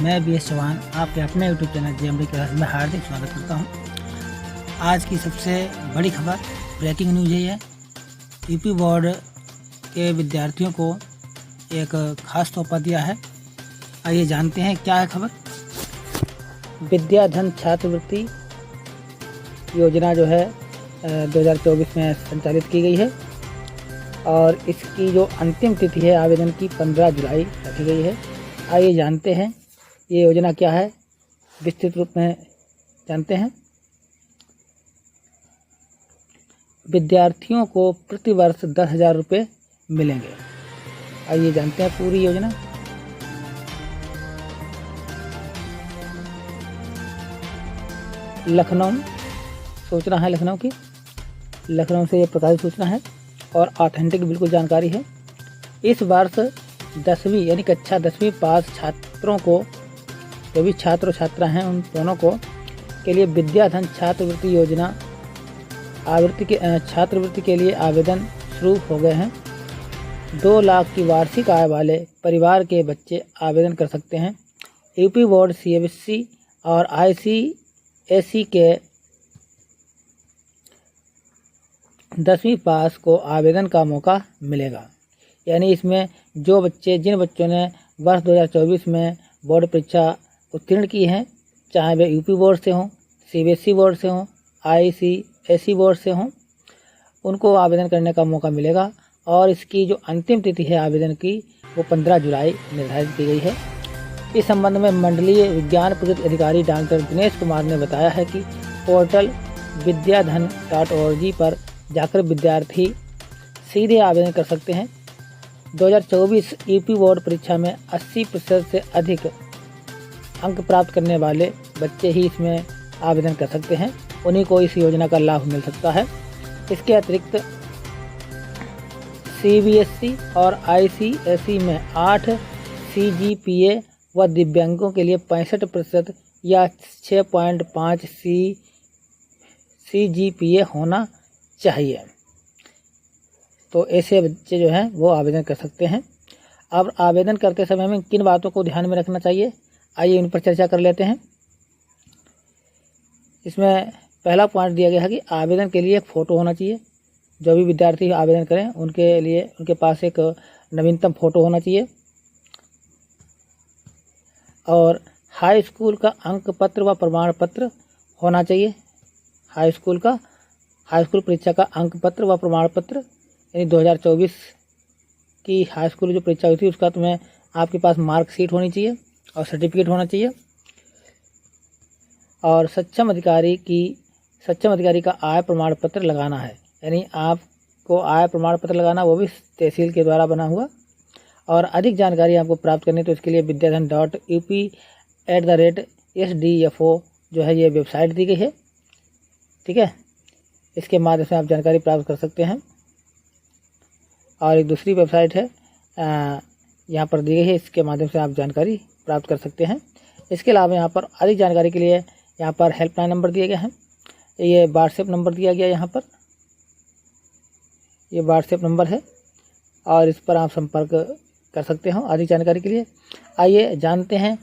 मैं B S Chauhan आपके अपने यूट्यूब चैनल जेएमडी क्लास में हार्दिक स्वागत करता हूं। आज की सबसे बड़ी खबर ब्रेकिंग न्यूज़ है। यूपी बोर्ड के विद्यार्थियों को एक खास तोहफा दिया है। आइए जानते हैं क्या है खबर। विद्याधन छात्रवृत्ति योजना जो है 2024 में संचालित की गई है और इसकी जो अंतिम तिथि है आवेदन की 15 जुलाई रखी गई है। आइए जानते हैं ये योजना क्या है, विस्तृत रूप में जानते हैं। विद्यार्थियों को प्रति वर्ष 10,000 रुपये मिलेंगे। आइए जानते हैं पूरी योजना। लखनऊ सूचना है, लखनऊ से ये प्रकाशित सूचना है और ऑथेंटिक बिल्कुल जानकारी है। इस वर्ष 10वीं यानी कक्षा 10वीं पास छात्रों को, जो भी छात्र और छात्रा हैं उन दोनों को के लिए विद्याधन छात्रवृत्ति योजना छात्रवृत्ति के लिए आवेदन शुरू हो गए हैं। 2 लाख की वार्षिक आय वाले परिवार के बच्चे आवेदन कर सकते हैं। यूपी बोर्ड सीबीएसई और आईसीएसई के 10वीं पास को आवेदन का मौका मिलेगा। यानी इसमें जिन बच्चों ने वर्ष 2024 में बोर्ड परीक्षा उत्तीर्ण की हैं, चाहे वे यूपी बोर्ड से हों, सीबीएसई बोर्ड से हों, आईसीएसई बोर्ड से हों, उनको आवेदन करने का मौका मिलेगा। और इसकी जो अंतिम तिथि है आवेदन की वो 15 जुलाई निर्धारित की गई है। इस संबंध में मंडलीय विज्ञान प्रोजेक्ट अधिकारी डॉक्टर दिनेश कुमार ने बताया है कि पोर्टल विद्याधन.org पर जाकर विद्यार्थी सीधे आवेदन कर सकते हैं। 2024 यूपी बोर्ड परीक्षा में 80% से अधिक अंक प्राप्त करने वाले बच्चे ही इसमें आवेदन कर सकते हैं, उन्हीं को इस योजना का लाभ मिल सकता है। इसके अतिरिक्त सीबीएसई और आईसीएसई में 8 सीजीपीए व दिव्यांगों के लिए 65% या 6.5 सीजीपीए होना चाहिए। तो ऐसे बच्चे जो हैं वो आवेदन कर सकते हैं। अब आवेदन करते समय में किन बातों को ध्यान में रखना चाहिए, आइए उन पर चर्चा कर लेते हैं। इसमें पहला पॉइंट दिया गया है कि आवेदन के लिए एक फ़ोटो होना चाहिए। जो भी विद्यार्थी आवेदन करें उनके लिए उनके पास एक नवीनतम फ़ोटो होना चाहिए और हाई स्कूल का अंक पत्र व प्रमाण पत्र होना चाहिए। हाई स्कूल परीक्षा का अंक पत्र व प्रमाण पत्र, यानी 2024 की हाई स्कूल जो परीक्षा हुई थी उसका तुम्हें आपके पास मार्कशीट होनी चाहिए और सर्टिफिकेट होना चाहिए। और सक्षम अधिकारी का आय प्रमाण पत्र लगाना है, यानी आपको आय प्रमाण पत्र लगाना, वो भी तहसील के द्वारा बना हुआ। और अधिक जानकारी आपको प्राप्त करनी तो इसके लिए vidyadhan.up@sdfo जो है ये वेबसाइट दी गई है, ठीक है। इसके माध्यम से आप जानकारी प्राप्त कर सकते हैं। और एक दूसरी वेबसाइट है यहाँ पर दी गई है, इसके माध्यम से आप जानकारी प्राप्त कर सकते हैं। इसके अलावा यहाँ पर अधिक जानकारी के लिए यहाँ पर हेल्पलाइन नंबर दिए गए हैं। ये व्हाट्सएप नंबर दिया गया यहाँ पर, ये व्हाट्सएप नंबर है और इस पर आप संपर्क कर सकते हो अधिक जानकारी के लिए। आइए जानते हैं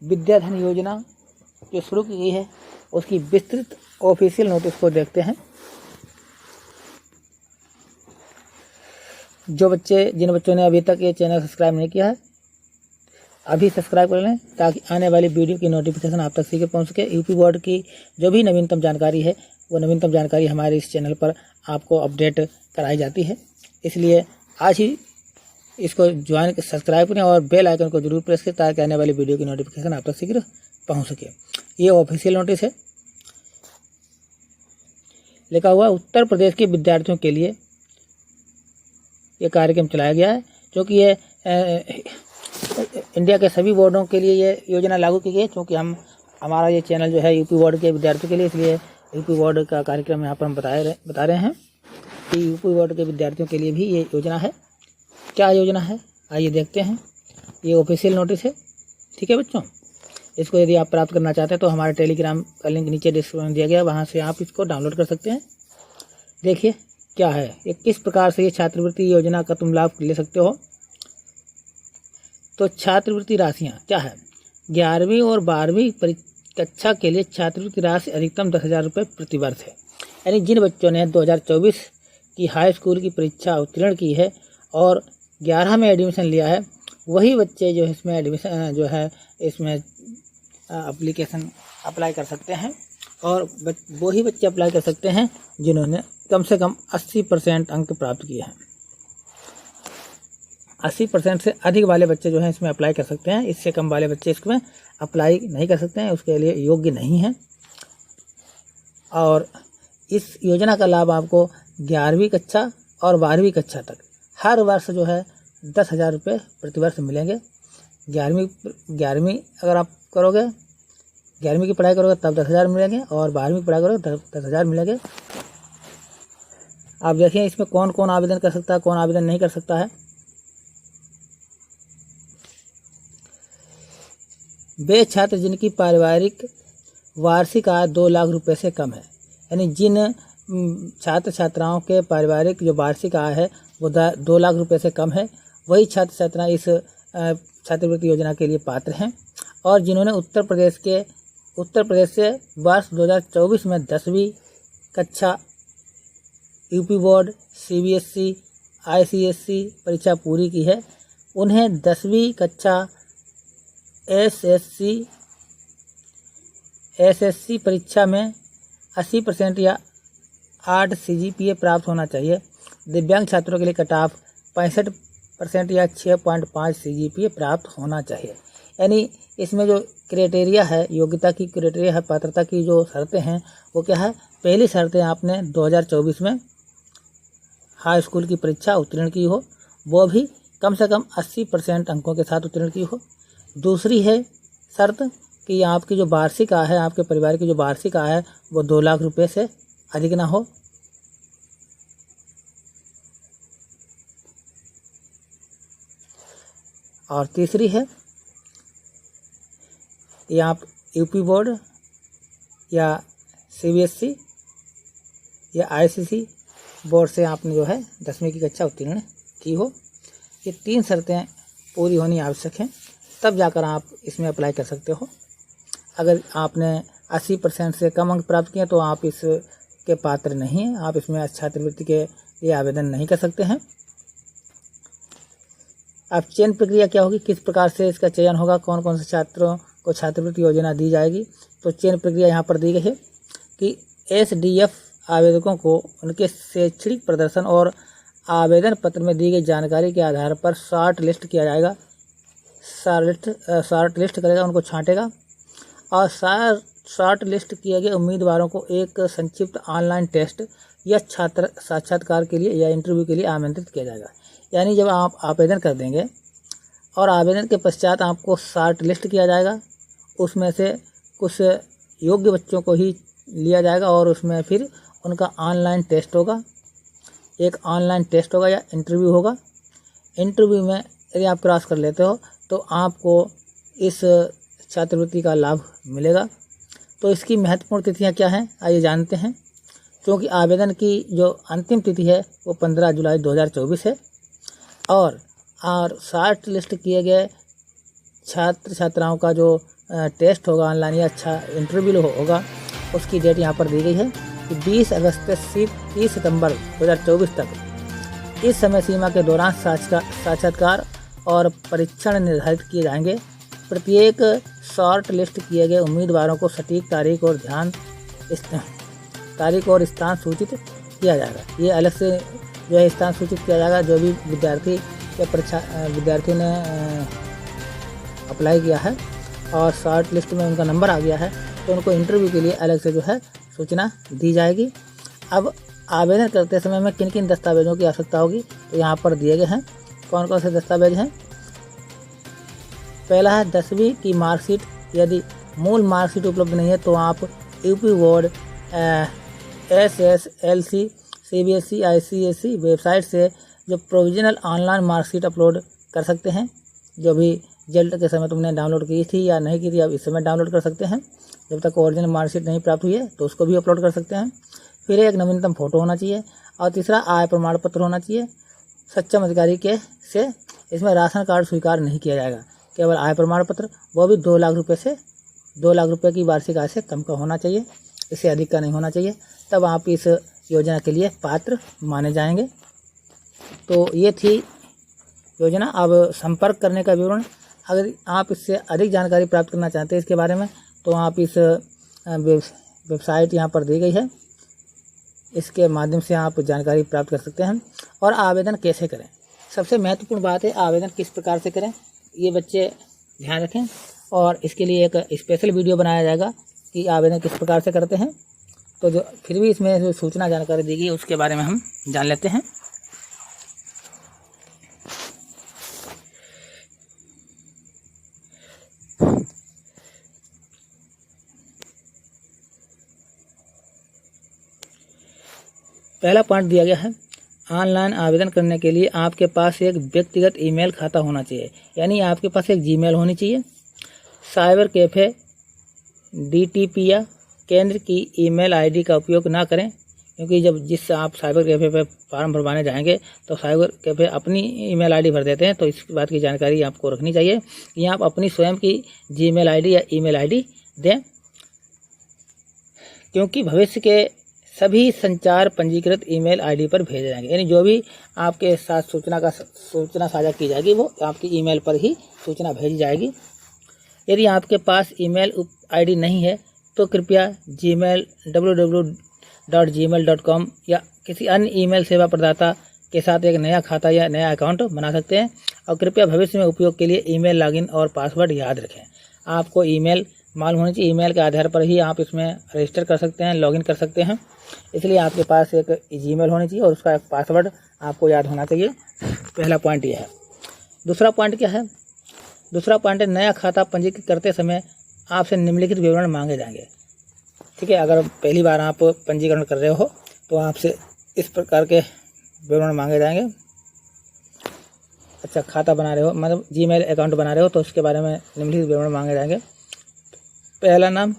विद्याधन योजना जो शुरू की गई है उसकी विस्तृत ऑफिशियल नोटिस को देखते हैं। जिन बच्चों ने अभी तक ये चैनल सब्सक्राइब नहीं किया है, अभी सब्सक्राइब कर लें ताकि आने वाली वीडियो की नोटिफिकेशन आप तक सीधे पहुंच सके। यूपी बोर्ड की जो भी नवीनतम जानकारी है वो नवीनतम जानकारी हमारे इस चैनल पर आपको अपडेट कराई जाती है। इसलिए आज ही इसको सब्सक्राइब करें और बेल आइकन को जरूर प्रेस करें ताकि आने वाली वीडियो की नोटिफिकेशन आप तक शीघ्र पहुँच सके। ये ऑफिशियल नोटिस है। लिखा हुआ उत्तर प्रदेश के विद्यार्थियों के लिए ये कार्यक्रम चलाया गया है, जो कि ये इंडिया के सभी बोर्डों के लिए ये योजना लागू की गई है। क्योंकि हमारा ये चैनल जो है यूपी बोर्ड के विद्यार्थियों के लिए, इसलिए यूपी बोर्ड का कार्यक्रम यहाँ पर हम बता रहे हैं कि यूपी बोर्ड के विद्यार्थियों के लिए भी ये योजना है। क्या योजना है आइए देखते हैं। ये ऑफिशियल नोटिस है, ठीक है बच्चों। इसको यदि आप प्राप्त करना चाहते हैं तो हमारे टेलीग्राम का लिंक नीचे डिस्क्रिप्शन में दिया गया है, वहाँ से आप इसको डाउनलोड कर सकते हैं। देखिए क्या है ये, किस प्रकार से ये छात्रवृत्ति योजना का तुम लाभ ले सकते हो। तो छात्रवृत्ति राशियाँ क्या है, 11वीं और 12वीं कक्षा के लिए छात्रवृत्ति राशि अधिकतम 10,000 रुपये प्रति वर्ष है। यानी जिन बच्चों ने 2024 की हाई स्कूल की परीक्षा उत्तीर्ण की है और 11 में एडमिशन लिया है, वही बच्चे जो इसमें एडमिशन जो है इसमें एप्लीकेशन अप्लाई कर सकते हैं। और वही बच्चे अप्लाई कर सकते हैं जिन्होंने कम से कम 80% अंक प्राप्त किए हैं। 80% से अधिक वाले बच्चे जो हैं इसमें अप्लाई कर सकते हैं। इससे कम वाले बच्चे इसमें अप्लाई नहीं कर सकते हैं, उसके लिए योग्य नहीं हैं। और इस योजना का लाभ आपको 11वीं कक्षा और 12वीं कक्षा तक हर वर्ष जो है 10,000 रुपये प्रति वर्ष मिलेंगे। 11वीं अगर आप करोगे, 11वीं की पढ़ाई करोगे तब 10,000 मिलेंगे और 12वीं की पढ़ाई करोगे तब 10,000 मिलेंगे। आप देखिए इसमें कौन कौन आवेदन कर सकता है, कौन आवेदन नहीं कर सकता है। वे छात्र जिनकी पारिवारिक वार्षिक आय 2 लाख रुपए से कम है। यानी जिन छात्र छात्राओं के पारिवारिक जो वार्षिक आय है वो 2 लाख रुपए से कम है, वही छात्र छात्राएं इस छात्रवृत्ति योजना के लिए पात्र हैं। और जिन्होंने उत्तर प्रदेश से वर्ष 2024 में 10वीं कक्षा यूपी बोर्ड, CBSE, ICSE परीक्षा पूरी की है, उन्हें 10वीं कक्षा SSC परीक्षा में 80% या 8 CGPA प्राप्त होना चाहिए। दिव्यांग छात्रों के लिए कट ऑफ 65% या 6.5 CGPA प्राप्त होना चाहिए। यानी इसमें जो क्राइटेरिया है, योग्यता की क्राइटेरिया है, पात्रता की जो शर्तें हैं वो क्या है। पहली शर्तें आपने 2024 में हाई स्कूल की परीक्षा उत्तीर्ण की हो, वो भी कम से कम 80% अंकों के साथ उत्तीर्ण की हो। दूसरी है शर्त कि आपकी जो वार्षिक आय है, आपके परिवार की जो वार्षिक आय है वो 2 लाख रुपए से अधिक ना हो। और तीसरी है कि आप यूपी बोर्ड या CBSE या ICC बोर्ड से आपने जो है 10वीं की कक्षा उत्तीर्ण की हो। ये 3 शर्तें पूरी होनी आवश्यक हैं, तब जाकर आप इसमें अप्लाई कर सकते हो। अगर आपने 80% से कम अंक प्राप्त किए तो आप इसके पात्र नहीं हैं, आप इसमें छात्रवृत्ति के लिए आवेदन नहीं कर सकते हैं। अब चयन प्रक्रिया क्या होगी, किस प्रकार से इसका चयन होगा, कौन कौन से छात्रों को छात्रवृत्ति योजना दी जाएगी। तो चयन प्रक्रिया यहाँ पर दी गई है कि SDF आवेदकों को उनके शैक्षणिक प्रदर्शन और आवेदन पत्र में दी गई जानकारी के आधार पर शॉर्ट लिस्ट किया जाएगा। शॉर्ट लिस्ट करेगा, उनको छांटेगा और शॉर्ट लिस्ट किए गए उम्मीदवारों को एक संक्षिप्त ऑनलाइन टेस्ट या छात्र साक्षात्कार के लिए या इंटरव्यू के लिए आमंत्रित किया जाएगा। यानी जब आप आवेदन कर देंगे और आवेदन के पश्चात आपको शॉर्ट लिस्ट किया जाएगा, उसमें से कुछ योग्य बच्चों को ही लिया जाएगा और उसमें फिर उनका ऑनलाइन टेस्ट होगा, एक ऑनलाइन टेस्ट होगा या इंटरव्यू होगा। इंटरव्यू में यदि आप क्रॉस कर लेते हो तो आपको इस छात्रवृत्ति का लाभ मिलेगा। तो इसकी महत्वपूर्ण तिथियां क्या हैं, आइए जानते हैं। क्योंकि आवेदन की जो अंतिम तिथि है वो 15 जुलाई 2024 है और शॉर्ट लिस्ट किए गए छात्र छात्राओं का जो टेस्ट होगा ऑनलाइन या अच्छा इंटरव्यू होगा, उसकी डेट यहाँ पर दी गई है कि 20 अगस्त से 30 सितंबर 2024 तक। इस समय सीमा के दौरान साक्षात्कार और परीक्षण निर्धारित किए जाएंगे। प्रत्येक शॉर्ट लिस्ट किए गए उम्मीदवारों को सटीक तारीख और स्थान सूचित किया जाएगा। ये अलग से जो है स्थान सूचित किया जाएगा। जो भी विद्यार्थी या विद्यार्थी ने अप्लाई किया है और शॉर्ट लिस्ट में उनका नंबर आ गया है तो उनको इंटरव्यू के लिए अलग से जो है सूचना दी जाएगी। अब आवेदन करते समय में किन किन दस्तावेजों की आवश्यकता होगी तो यहाँ पर दिए गए हैं कौन कौन से दस्तावेज हैं। पहला है 10वीं की मार्कशीट। यदि मूल मार्कशीट उपलब्ध नहीं है तो आप UP board, SSLC, CBSE, ICSE website से जो प्रोविजनल ऑनलाइन मार्कशीट अपलोड कर सकते हैं। जो भी रिजल्ट के समय तुमने डाउनलोड की थी या नहीं की थी, अब इस समय डाउनलोड कर सकते हैं। जब तक ओरिजिनल मार्कशीट नहीं प्राप्त हुई है तो उसको भी अपलोड कर सकते हैं। फिर एक नवीनतम फोटो होना चाहिए और तीसरा आय प्रमाण पत्र होना चाहिए सक्षम अधिकारी के से। इसमें राशन कार्ड स्वीकार नहीं किया जाएगा। केवल आय प्रमाण पत्र, वो भी 2 लाख रुपये से 2 लाख रुपये की वार्षिक आय से कम का होना चाहिए, इससे अधिक का नहीं होना चाहिए, तब आप इस योजना के लिए पात्र माने जाएंगे। तो ये थी योजना। अब संपर्क करने का विवरण, अगर आप इससे अधिक जानकारी प्राप्त करना चाहते हैं इसके बारे में, तो आप इस वेबसाइट यहाँ पर दी गई है, इसके माध्यम से आप जानकारी प्राप्त कर सकते हैं। और आवेदन कैसे करें, सबसे महत्वपूर्ण बात है आवेदन किस प्रकार से करें, ये बच्चे ध्यान रखें। और इसके लिए एक स्पेशल वीडियो बनाया जाएगा कि आवेदन किस प्रकार से करते हैं। तो जो फिर भी इसमें जो सूचना जानकारी दी गई उसके बारे में हम जान लेते हैं। पहला पॉइंट दिया गया है, ऑनलाइन आवेदन करने के लिए आपके पास एक व्यक्तिगत ईमेल खाता होना चाहिए, यानी आपके पास एक जीमेल होनी चाहिए। साइबर कैफ़े, डीटीपी या केंद्र की ईमेल आईडी का उपयोग ना करें, क्योंकि जब जिस आप साइबर कैफ़े पर फॉर्म भरवाने जाएंगे तो साइबर कैफ़े अपनी ईमेल आईडी भर देते हैं, तो इस बात की जानकारी आपको रखनी चाहिए कि आप अपनी स्वयं की जीमेल आईडी या ईमेल आईडी दें, क्योंकि भविष्य के सभी संचार पंजीकृत ईमेल आईडी पर भेजे जाएंगे, यानी जो भी आपके साथ सूचना साझा की जाएगी वो आपकी ईमेल पर ही सूचना भेजी जाएगी। यदि आपके पास ईमेल आईडी नहीं है तो कृपया www.gmail.com या किसी अन्य ईमेल सेवा प्रदाता के साथ एक नया खाता या नया अकाउंट बना सकते हैं। और कृपया भविष्य में उपयोग के लिए ईमेल लॉगिन और पासवर्ड याद रखें। आपको ईमेल मालूम होनी चाहिए, ईमेल के आधार पर ही आप इसमें रजिस्टर कर सकते हैं, लॉगिन कर सकते हैं, इसलिए आपके पास एक जीमेल होनी चाहिए और उसका एक पासवर्ड आपको याद होना चाहिए। पहला पॉइंट यह है। दूसरा पॉइंट क्या है, दूसरा पॉइंट है नया खाता पंजीकृत करते समय आपसे निम्नलिखित विवरण मांगे जाएंगे। ठीक है, अगर पहली बार आप पंजीकरण कर रहे हो तो आपसे इस प्रकार के विवरण मांगे जाएंगे। अच्छा, खाता बना रहे हो, मतलब जीमेल अकाउंट बना रहे हो, तो उसके बारे में निम्नलिखित विवरण मांगे जाएंगे। पहला नाम,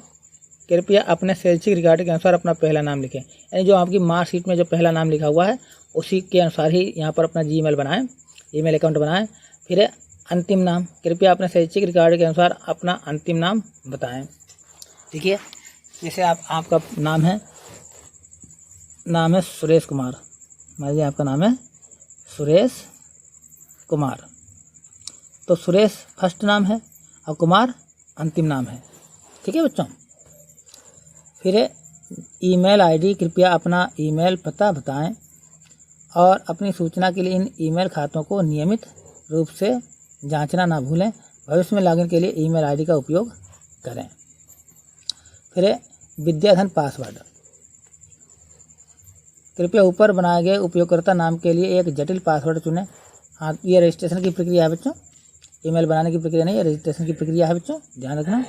कृपया अपने शैक्षिक रिकॉर्ड के अनुसार अपना पहला नाम लिखें, यानी जो आपकी मार्कशीट में जो पहला नाम लिखा हुआ है उसी के अनुसार ही यहाँ पर अपना जीमेल बनाएं, ईमेल अकाउंट बनाएं। फिर अंतिम नाम, कृपया अपने शैक्षिक रिकॉर्ड के अनुसार अपना अंतिम नाम बताएं। ठीक है, जैसे आपका नाम है सुरेश कुमार, मान लीजिए आपका नाम है सुरेश कुमार, तो सुरेश फर्स्ट नाम है और कुमार अंतिम नाम है। ठीक है बच्चों, फिर ईमेल आईडी, कृपया अपना ईमेल पता बताएं और अपनी सूचना के लिए इन ईमेल खातों को नियमित रूप से जांचना ना भूलें। भविष्य में लॉगिन के लिए ईमेल आईडी का उपयोग करें। फिर विद्याधन पासवर्ड, कृपया ऊपर बनाए गए उपयोगकर्ता नाम के लिए एक जटिल पासवर्ड चुनें। हाँ, ये रजिस्ट्रेशन की प्रक्रिया है बच्चों, ईमेल बनाने की प्रक्रिया नहीं है, रजिस्ट्रेशन की प्रक्रिया है बच्चों, ध्यान रखना।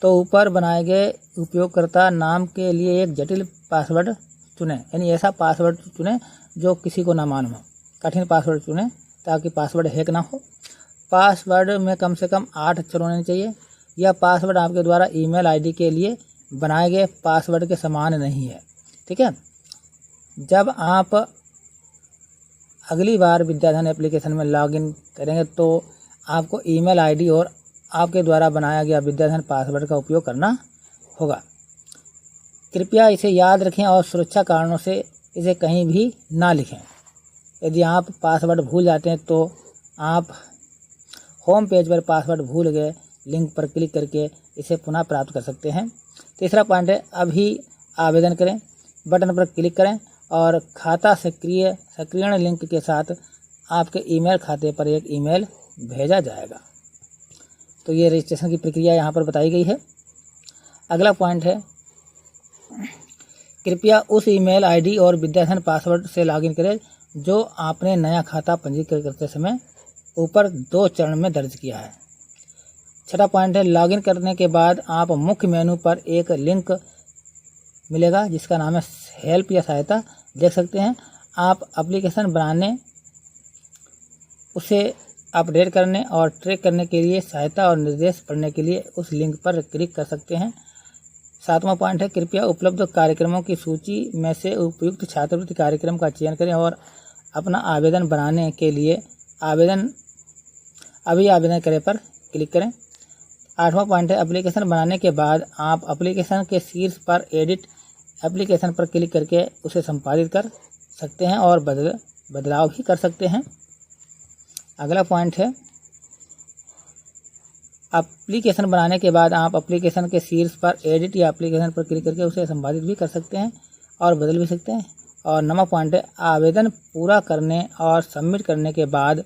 तो ऊपर बनाए गए उपयोगकर्ता नाम के लिए एक जटिल पासवर्ड चुनें, यानी ऐसा पासवर्ड चुनें जो किसी को ना मालूम हो। कठिन पासवर्ड चुनें ताकि पासवर्ड हैक ना हो। पासवर्ड में कम से कम 8 अक्षर होने चाहिए। यह पासवर्ड आपके द्वारा ईमेल आईडी के लिए बनाए गए पासवर्ड के समान नहीं है। ठीक है, जब आप अगली बार विद्याधन एप्लीकेशन में लॉगिन करेंगे तो आपको ईमेल आईडी और आपके द्वारा बनाया गया विद्याधन पासवर्ड का उपयोग करना होगा। कृपया इसे याद रखें और सुरक्षा कारणों से इसे कहीं भी ना लिखें। यदि आप पासवर्ड भूल जाते हैं तो आप होम पेज पर पासवर्ड भूल गए लिंक पर क्लिक करके इसे पुनः प्राप्त कर सकते हैं। तीसरा पॉइंट है, अभी आवेदन करें बटन पर क्लिक करें और खाता सक्रियण लिंक के साथ आपके ईमेल खाते पर एक ईमेल भेजा जाएगा। तो ये रजिस्ट्रेशन की प्रक्रिया यहाँ पर बताई गई है। अगला पॉइंट है, कृपया उस ईमेल आईडी और विद्याधन पासवर्ड से लॉगिन करें जो आपने नया खाता पंजीकृत करते समय ऊपर 2 चरण में दर्ज किया है। छठा पॉइंट है, लॉगिन करने के बाद आप मुख्य मेनू पर एक लिंक मिलेगा जिसका नाम है हेल्प या सहायता, देख सकते हैं। आप एप्लीकेशन बनाने, उसे अपडेट करने और ट्रैक करने के लिए सहायता और निर्देश पढ़ने के लिए उस लिंक पर क्लिक कर सकते हैं। 7वां पॉइंट है, कृपया उपलब्ध कार्यक्रमों की सूची में से उपयुक्त छात्रवृत्ति कार्यक्रम का चयन करें और अपना आवेदन बनाने के लिए अभी आवेदन करें पर क्लिक करें। 8वां पॉइंट है एप्लीकेशन बनाने के बाद आप एप्लीकेशन के शीर्ष पर एडिट एप्लीकेशन पर क्लिक करके उसे संपादित कर सकते हैं और बदलाव भी कर सकते हैं। अगला पॉइंट है एप्लीकेशन बनाने के बाद आप एप्लीकेशन के शीर्ष पर एडिट या एप्लीकेशन पर क्लिक करके उसे संपादित भी कर सकते हैं और बदल भी सकते हैं। और 9वां पॉइंट है आवेदन पूरा करने और सबमिट करने के बाद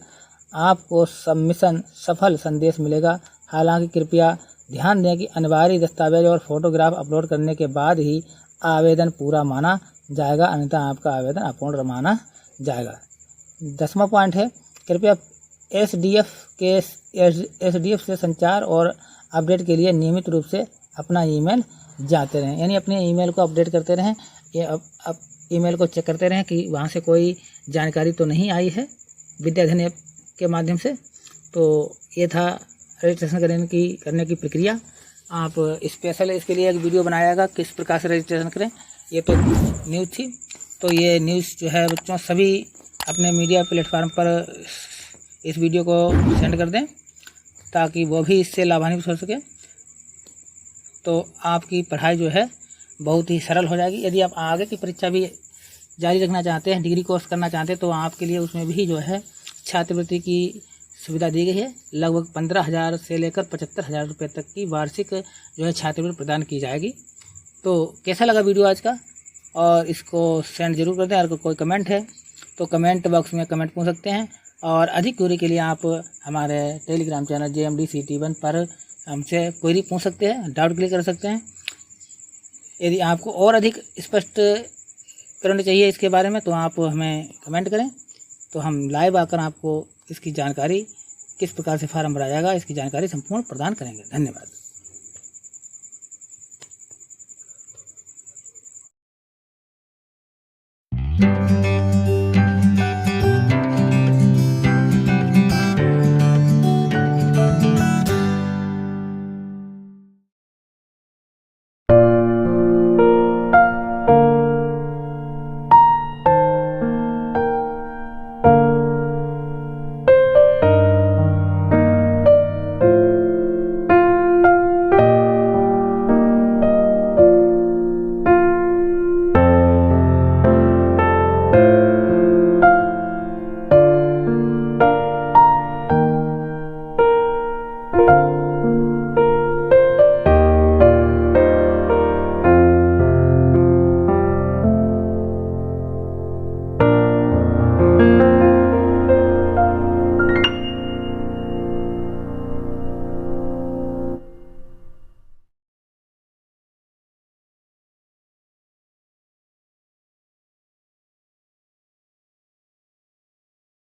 आपको सबमिशन सफल संदेश मिलेगा। हालांकि कृपया ध्यान दें कि अनिवार्य दस्तावेज और फोटोग्राफ अपलोड करने के बाद ही आवेदन पूरा माना जाएगा, अन्यथा आपका आवेदन अपूर्ण माना जाएगा। 10वां पॉइंट है कृपया एसडीएफ से संचार और अपडेट के लिए नियमित रूप से अपना ईमेल जाते रहें, यानी अपने ईमेल को अपडेट करते रहें। अब ईमेल को चेक करते रहें कि वहाँ से कोई जानकारी तो नहीं आई है विद्याधन ऐप के माध्यम से। तो ये था रजिस्ट्रेशन करने की प्रक्रिया। आप स्पेशल इसके लिए एक वीडियो बनाएगा किस प्रकार से रजिस्ट्रेशन करें। ये तो न्यूज़ थी, तो ये न्यूज़ जो है बच्चों सभी अपने मीडिया प्लेटफार्म पर इस वीडियो को सेंड कर दें ताकि वो भी इससे लाभान्वित हो सके। तो आपकी पढ़ाई जो है बहुत ही सरल हो जाएगी। यदि आप आगे की परीक्षा भी जारी रखना चाहते हैं, डिग्री कोर्स करना चाहते हैं, तो आपके लिए उसमें भी जो है छात्रवृत्ति की सुविधा दी गई है। लगभग 15,000 से लेकर 75,000 रुपये तक की वार्षिक जो है छात्रवृत्ति प्रदान की जाएगी। तो कैसा लगा वीडियो आज का, और इसको सेंड जरूर कर दें। अगर कोई कमेंट है तो कमेंट बॉक्स में कमेंट पूछ सकते हैं, और अधिक क्वेरी के लिए आप हमारे टेलीग्राम चैनल JMDCT1 पर हमसे क्वेरी पूछ सकते हैं, डाउट क्लियर कर सकते हैं। यदि आपको और अधिक स्पष्ट करना चाहिए इसके बारे में तो आप हमें कमेंट करें, तो हम लाइव आकर आपको इसकी जानकारी किस प्रकार से फॉर्म भरा जाएगा इसकी जानकारी संपूर्ण प्रदान करेंगे। धन्यवाद।